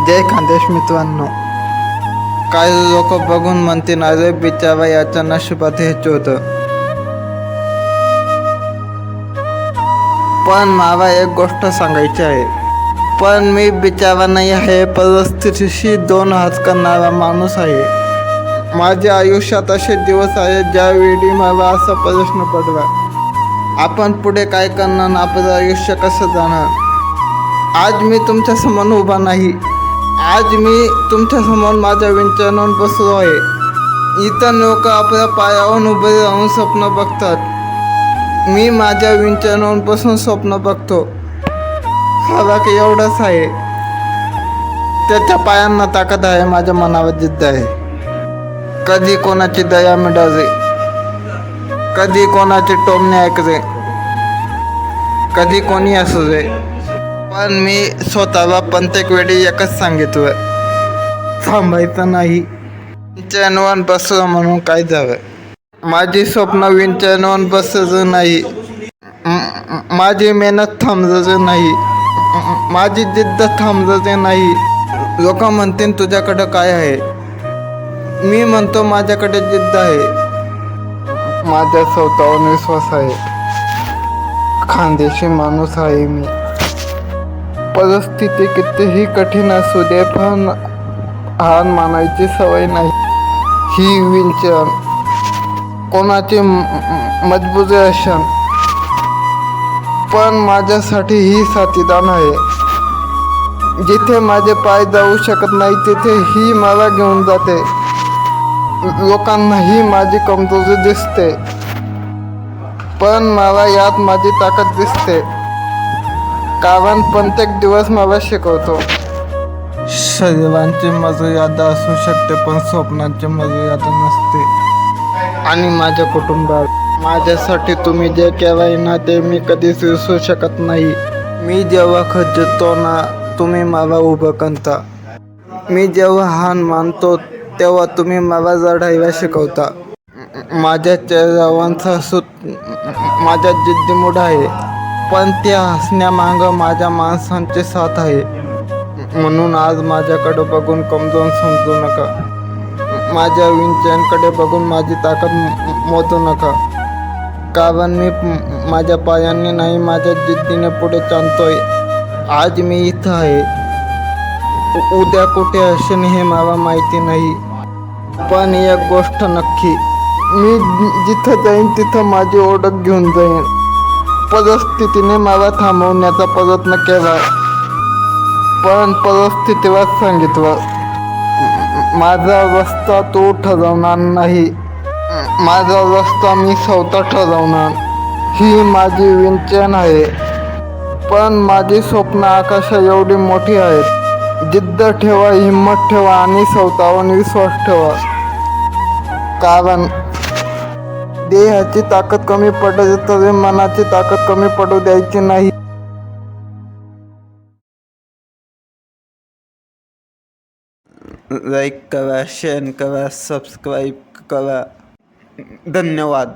जय खानदेश मित्रांनो. काही लोक बघून म्हणतील अरे बिचारा याच्या नशिबात हेच होतं. पण मला एक गोष्ट सांगायची आहे. पण मी बिचारा नाही आहे, परिस्थितीशी दोन हात करणारा माणूस आहे. माझ्या आयुष्यात असे दिवस आहेत ज्यावेळी मला असा प्रश्न पडला, आपण पुढे काय करणार, आपलं आयुष्य कसं जाणार. आज मी तुमच्या समोर उभा नाही. आज मी तुमच्यासमोर माझ्या विंचनावर बसलो आहे. इतर लोक आपल्या पायावर उभे राहून स्वप्न बघतात. मी माझ्या विंचनावर बसून स्वप्न बघतो. फरक एवढंच आहे, त्याच्या पायांना ताकद आहे, माझ्या मनावर जिद्द आहे. कधी कोणाची दया मिळाली, कधी कोणाचे टोमणे ऐकले, कधी कोणी असू दे. पण मी स्वतःला प्रत्येक वेळी एकच सांगितलं, थांबायचं नाही. विंचनावर बसलं म्हणून काय झालं. माझी स्वप्न विंचनावर बसलं नाही, माझी मेहनत थांबली नाही, माझी जिद्द थांबली नाही. लोक म्हणतील तुझ्याकडं काय आहे. मी म्हणतो माझ्याकडे जिद्द आहे, माझ्या स्वतःवर विश्वास आहे. खानदेशी माणूस आहे मी. परिस्थिती कितीही कठीण असू दे, पण हार मानायची सवय नाही. ही विंचन कोणाची मजबुरी असेल, पण माझ्यासाठी ही साथीदार आहे. जिथे माझे पाय जाऊ शकत नाही तिथे ही मला घेऊन जाते. लोकांनाही माझी कमजोरी दिसते, पण मला यात माझी ताकद दिसते. कारण प्रत्येक दिवस मला शिकवतो, शरीरांची मर्यादा असू शकते पण स्वप्नांची मर्यादा नसते. आणि माझ्या कुटुंबात माझ्यासाठी तुम्ही जे केलंय ना, ते मी कधीच विसरू शकत नाही. मी जेव्हा खचतो ना, तुम्ही मला उभं करता. मी जेव्हा हार मानतो तेव्हा तुम्ही मला लढायला शिकवता. माझ्या चेहऱ्यावर हसून माझ्या जिद्दीमुळे आहे, पण त्या हसण्यामागं माझ्या माणसांची साथ आहे. म्हणून आज माझ्याकडे बघून कमजोर समजू नका. माझ्या विंचनाकडे बघून माझी ताकद मोजू नका. कारण मी माझ्या पायांनी नाही, माझ्या जिद्दीने पुढे चालतोय. आज मी इथं आहे, उद्या कुठे असेन हे मला माहिती नाही. पण एक गोष्ट नक्की, मी जिथं जाईन तिथं माझी ओळख घेऊन जाईन. परिस्थितीने मला थांबवण्याचा प्रयत्न केला, पण परिस्थितीला सांगितलं, माझा रस्ता तू ठरवणार नाही, माझा रस्ता मी स्वतः ठरवणार. ही माझी विंचन आहे, पण माझी स्वप्न आकाशा एवढी मोठी आहेत. जिद्द ठेवा, हिंमत ठेवा आणि स्वतःवर विश्वास ठेवा. कारण देहाची ताकद कमी पडली तरी मनाची ताकद कमी पडू द्यायची नाही. लाईक करा, शेअर करा, सबस्क्राईब करा. धन्यवाद.